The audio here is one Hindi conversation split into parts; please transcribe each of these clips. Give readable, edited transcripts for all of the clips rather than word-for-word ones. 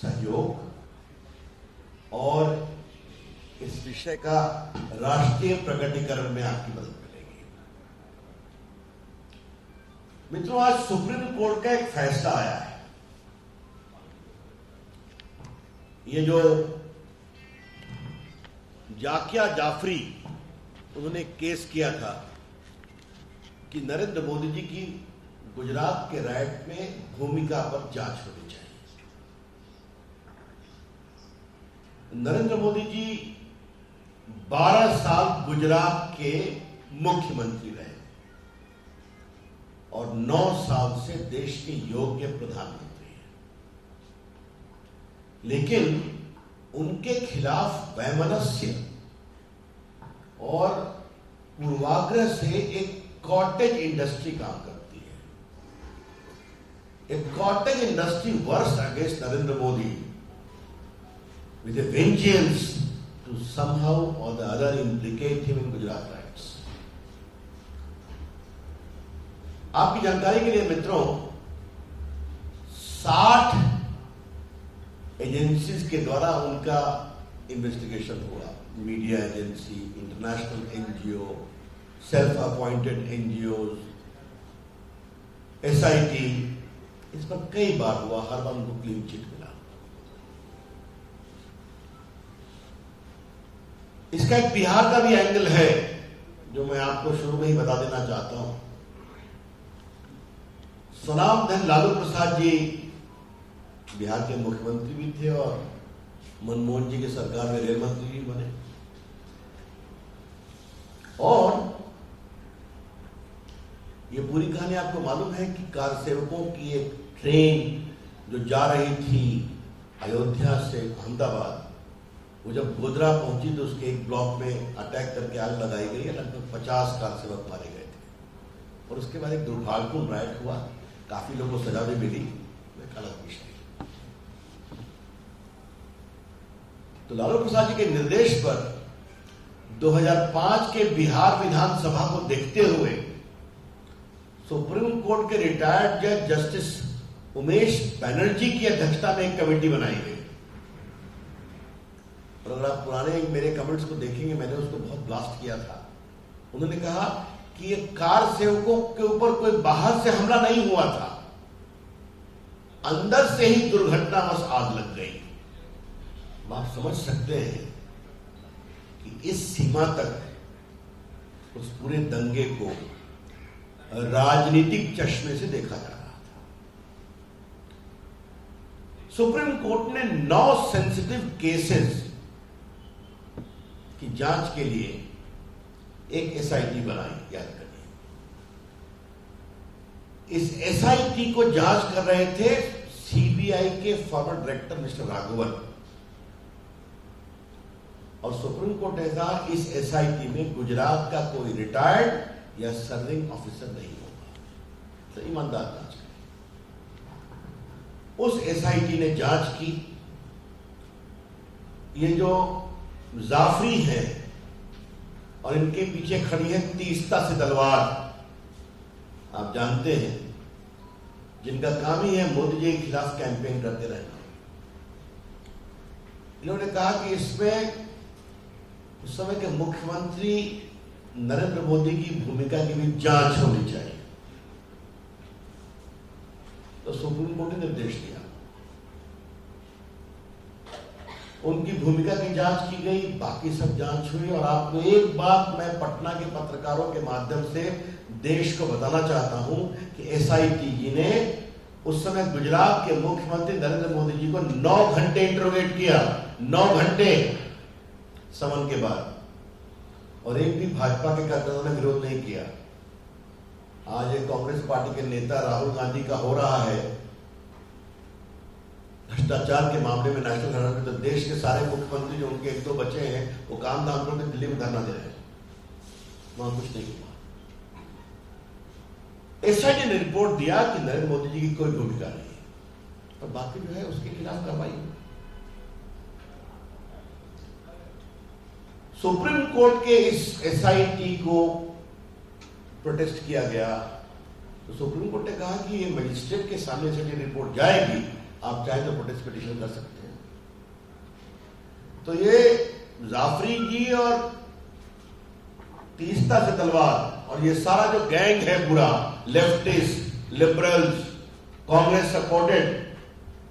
सहयोग और इस विषय का राष्ट्रीय प्रकटीकरण में आपकी मदद मिलेगी। मित्रों, आज सुप्रीम कोर्ट का एक फैसला आया है। ये जो जाकिया जाफरी उन्होंने केस किया था कि नरेंद्र मोदी जी की गुजरात के राइट में भूमिका पर जांच होनी चाहिए। नरेंद्र मोदी जी 12 साल गुजरात के मुख्यमंत्री रहे और 9 साल से देश के योग्य प्रधानमंत्री हैं, लेकिन उनके खिलाफ वैमनस्य और पूर्वाग्रह से एक कॉटेज इंडस्ट्री काम करती है। एक cottage industry works against Narendra Modi with a vengeance to somehow or the other implicate him in Gujarat riots. आपकी जानकारी के लिए मित्रों, 60 एजेंसीज के द्वारा उनका इन्वेस्टिगेशन हुआ। Media agency, international NGO, self appointed NGO, SIT, इस पर कई बार हुआ, हर बार उनको क्लीन चिट मिला। इसका एक बिहार का भी एंगल है जो मैं आपको शुरू में ही बता देना चाहता हूं। स्वनामधन लालू प्रसाद जी बिहार के मुख्यमंत्री भी थे और मनमोहन जी की सरकार में रेल मंत्री भी बने। और ये पूरी कहानी आपको मालूम है कि कार सेवकों की एक ट्रेन जो जा रही थी अयोध्या से अहमदाबाद, वो जब गोधरा पहुंची तो उसके एक ब्लॉक में अटैक करके आग लगाई गई है। लगभग 50 कार सेवक मारे गए थे और उसके बाद एक दुर्भाग्यपूर्ण राइट हुआ, काफी लोगों को सजा भी मिली। एक अलग विषय। तो लालू प्रसाद जी के निर्देश पर 2005 के बिहार विधानसभा को देखते हुए सुप्रीम कोर्ट के रिटायर्ड जज जस्टिस उमेश बनर्जी की अध्यक्षता में एक कमेटी बनाई गई। और अगर आप पुराने मेरे कमेंट्स को देखेंगे, मैंने उसको बहुत ब्लास्ट किया था। उन्होंने कहा कि ये कार सेवकों के ऊपर कोई बाहर से हमला नहीं हुआ था, अंदर से ही दुर्घटनावश आग लग गई। आप समझ सकते हैं कि इस सीमा तक उस पूरे दंगे को राजनीतिक चश्मे से देखा जा रहा था। सुप्रीम कोर्ट ने 9 सेंसिटिव केसेस की जांच के लिए एक एसआईटी बनाई। याद करिए, इस एसआईटी को जांच कर रहे थे सीबीआई के फॉर्मर डायरेक्टर मिस्टर राघवन। और सुप्रीम कोर्ट ने कहा इस एसआईटी में गुजरात का कोई रिटायर्ड या सर्विंग ऑफिसर नहीं होगा, तो ईमानदार जांच करें। उस एसआईटी ने जांच की। ये जो जाफरी है और इनके पीछे खड़ी है तीस्ता से तलवार, आप जानते हैं, जिनका काम ही है मोदी जी के खिलाफ कैंपेन करते रहना। इन्होंने कहा कि इसमें उस समय के मुख्यमंत्री नरेंद्र मोदी की भूमिका की भी जांच होनी चाहिए। तो सुप्रीम कोर्ट ने निर्देश दिया, उनकी भूमिका की जांच की गई, बाकी सब जांच हुई। और आपको एक बात मैं पटना के पत्रकारों के माध्यम से देश को बताना चाहता हूं कि एसआईटी जी ने उस समय गुजरात के मुख्यमंत्री नरेंद्र मोदी जी को 9 घंटे इंटरोगेट किया, 9 घंटे समन के बाद, और एक भी भाजपा के कार्यकर्ताओं ने विरोध नहीं किया। आज एक कांग्रेस पार्टी के नेता राहुल गांधी का हो रहा है भ्रष्टाचार के मामले में नेशनल हेराल्ड में, तो देश के सारे मुख्यमंत्री जो उनके 1-2 बचे हैं वो काम धाम करके दिल्ली में धरना दे रहे हैं, वहां कुछ नहीं हुआ। एसआईटी ने रिपोर्ट दिया कि नरेंद्र मोदी जी की कोई भूमिका नहीं है और बाकी जो है उसके खिलाफ कार्रवाई हुई। सुप्रीम कोर्ट के इस एसआईटी को प्रोटेस्ट किया गया तो सुप्रीम कोर्ट ने कहा कि ये मजिस्ट्रेट के सामने से जो रिपोर्ट जाएगी आप चाहे तो प्रोटेस्ट पिटीशन कर सकते हैं। तो ये जाफरी जी और तीस्ता से तलवार और ये सारा जो गैंग है पूरा, लेफ्टिस्ट, लिबरल्स, कांग्रेस सपोर्टेड,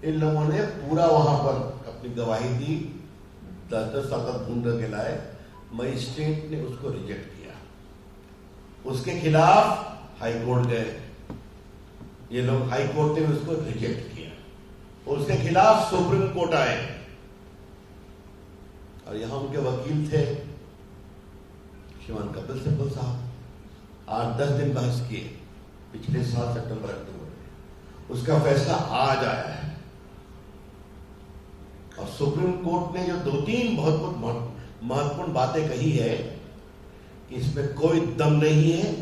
इन लोगों ने पूरा वहां पर अपनी गवाही दी। 10-10 साल तक ढूंढ के लाए, मजिस्ट्रेट ने उसको रिजेक्ट किया। उसके खिलाफ हाई कोर्ट गए, ये लोग हाई कोर्ट ने उसको रिजेक्ट किया। उसके खिलाफ सुप्रीम कोर्ट आए और यहां उनके वकील थे श्रीमान कपिल सिब्बल साहब। 8-10 दिन बहस किए पिछले साल सितंबर-अक्टूबर में। उसका फैसला आज आया है और सुप्रीम कोर्ट ने जो 2-3 बहुत महत्वपूर्ण बातें कही है कि इसमें कोई दम नहीं है,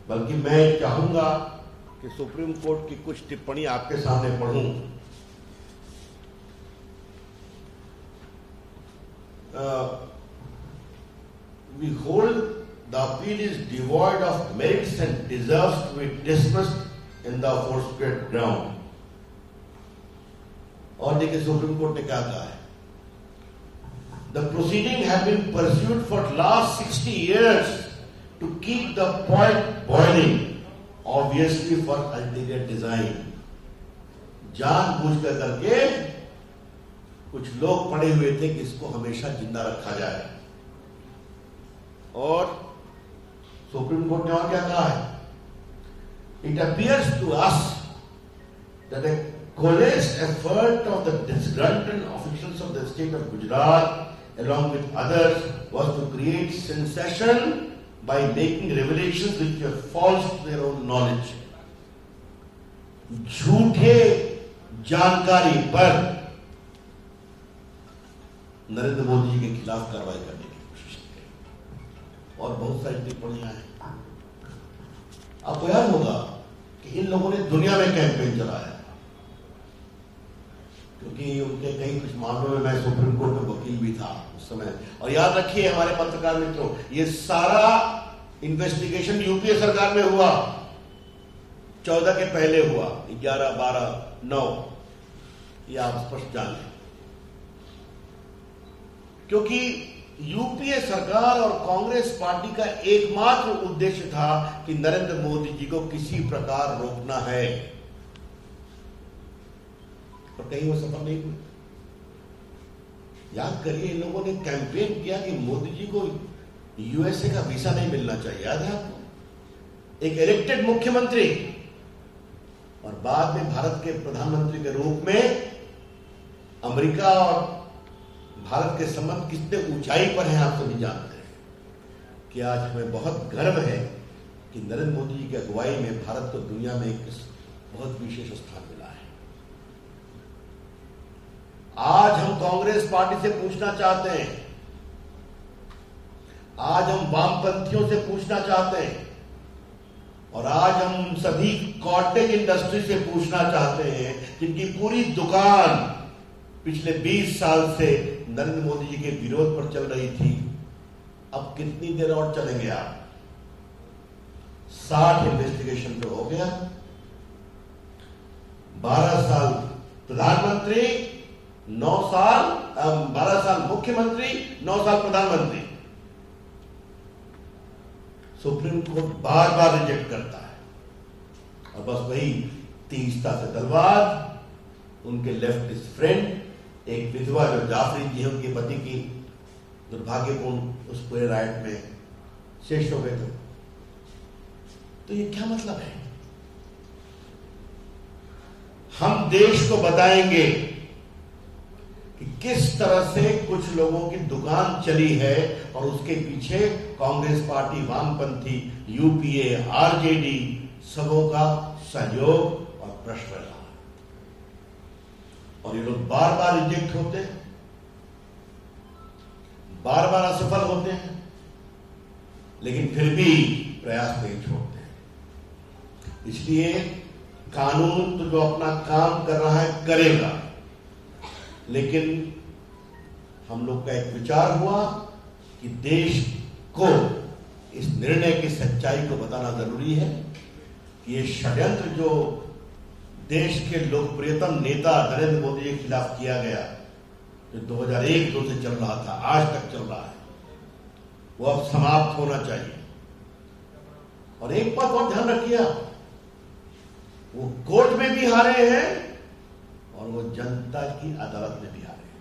बल्कि मैं चाहूंगा कि सुप्रीम कोर्ट की कुछ टिप्पणी आपके सामने पढ़ूं। We hold the appeal is devoid of merits and deserves to be dismissed in the aforesaid ground. और देखिए सुप्रीम कोर्ट ने क्या कहा है। The proceeding have been pursued for last 60 years to keep the pot boiling, obviously for ulterior design. जानबूझकर करके कुछ लोग पड़े हुए थे कि इसको हमेशा जिंदा रखा जाए। और सुप्रीम कोर्ट ने और क्या कहा है? It appears to us that a coalesced effort of the disgruntled officials of the state of Gujarat, along with others, was to create sensation by making revelations which were false to their own knowledge. झूठे जानकारी पर नरेंद्र मोदी जी के खिलाफ कार्रवाई करने की कोशिश की और बहुत सारी टिप्पणियां हैं। आपको याद होगा कि इन लोगों ने दुनिया में कैंपेन चलाया, क्योंकि उनके कई कुछ मामलों में मैं सुप्रीम कोर्ट में वकील भी था उस समय। और याद रखिए हमारे पत्रकार मित्रों, ये सारा इन्वेस्टिगेशन यूपीए सरकार में हुआ, 14 के पहले हुआ, 11, 12, 9, ये आप स्पष्ट जान लें। क्योंकि यूपीए सरकार और कांग्रेस पार्टी का एकमात्र उद्देश्य था कि नरेंद्र मोदी जी को किसी प्रकार रोकना है, और कहीं वो सफल नहीं हुए। याद करिए, इन लोगों ने कैंपेन किया कि मोदी जी को यूएसए का वीजा नहीं मिलना चाहिए। याद है आपको? एक इलेक्टेड मुख्यमंत्री और बाद में भारत के प्रधानमंत्री के रूप में अमेरिका और भारत के संबंध कितने ऊंचाई पर हैं आप सभी जानते हैं। कि आज हमें बहुत गर्व है कि नरेंद्र मोदी जी की अगुवाई में भारत को दुनिया में एक बहुत विशेष स्थान मिला है। आज हम कांग्रेस पार्टी से पूछना चाहते हैं, आज हम वामपंथियों से पूछना चाहते हैं, और आज हम सभी कॉर्टेज इंडस्ट्री से पूछना चाहते हैं जिनकी पूरी दुकान पिछले 20 साल से नरेंद्र मोदी जी के विरोध पर चल रही थी, अब कितनी देर और चलेंगे आप? 60 इन्वेस्टिगेशन तो हो गया, 12 साल प्रधानमंत्री, 9 साल 12 साल मुख्यमंत्री, 9 साल प्रधानमंत्री। सुप्रीम कोर्ट बार बार रिजेक्ट करता है और बस वही तीस्ता से तलवार, उनके लेफ्टिस्ट फ्रेंड, एक विधवा जो जाफरी जी है, उनके पति की दुर्भाग्यपूर्ण उस पूरे राइट में शेष हो गए थे। तो ये क्या मतलब है? हम देश को बताएंगे कि किस तरह से कुछ लोगों की दुकान चली है और उसके पीछे कांग्रेस पार्टी, वामपंथी, यूपीए, आरजेडी सबों का सहयोग और प्रश्न रहा। और ये लोग बार बार रिजेक्ट होते हैं, बार बार असफल होते हैं, लेकिन फिर भी प्रयास नहीं छोड़ते हैं। इसलिए कानून तो जो अपना काम कर रहा है करेगा, लेकिन हम लोग का एक विचार हुआ कि देश को इस निर्णय की सच्चाई को बताना जरूरी है कि ये षड्यंत्र जो देश के लोकप्रियतम नेता नरेंद्र मोदी के खिलाफ किया गया, जो 2001-2 से चल रहा था, आज तक चल रहा है, वो अब समाप्त होना चाहिए। और एक बात और ध्यान रखिए आप, वो कोर्ट में भी हारे हैं और वो जनता की अदालत में भी हारे हैं।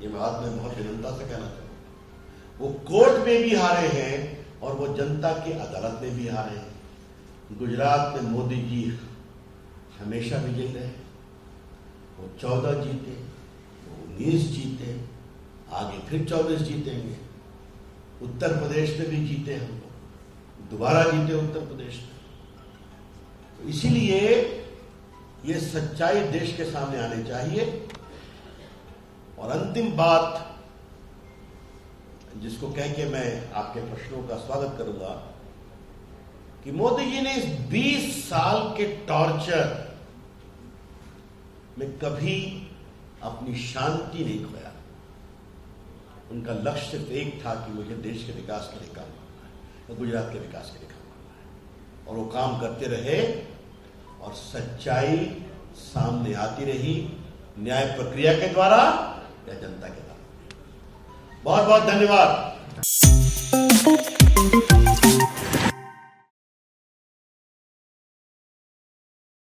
ये बात मैं बहुत विनम्रता से कहना चाहूंगा, वो कोर्ट में भी हारे हैं और वो जनता की अदालत में भी हारे हैं। गुजरात में मोदी जी हमेशा विजयी रहे, वो 14 जीते, वो 19 जीते, आगे फिर 24 जीतेंगे। उत्तर प्रदेश में भी जीते हम लोग, दोबारा जीते उत्तर प्रदेश में। तो इसीलिए ये सच्चाई देश के सामने आनी चाहिए। और अंतिम बात जिसको कह के मैं आपके प्रश्नों का स्वागत करूंगा कि मोदी जी ने इस 20 साल के टॉर्चर में कभी अपनी शांति नहीं खोया। उनका लक्ष्य सिर्फ एक था कि मुझे देश के विकास के लिए काम करना है, गुजरात के विकास के लिए काम करना है, और वो काम करते रहे और सच्चाई सामने आती रही, न्याय प्रक्रिया के द्वारा या जनता के द्वारा। बहुत बहुत धन्यवाद।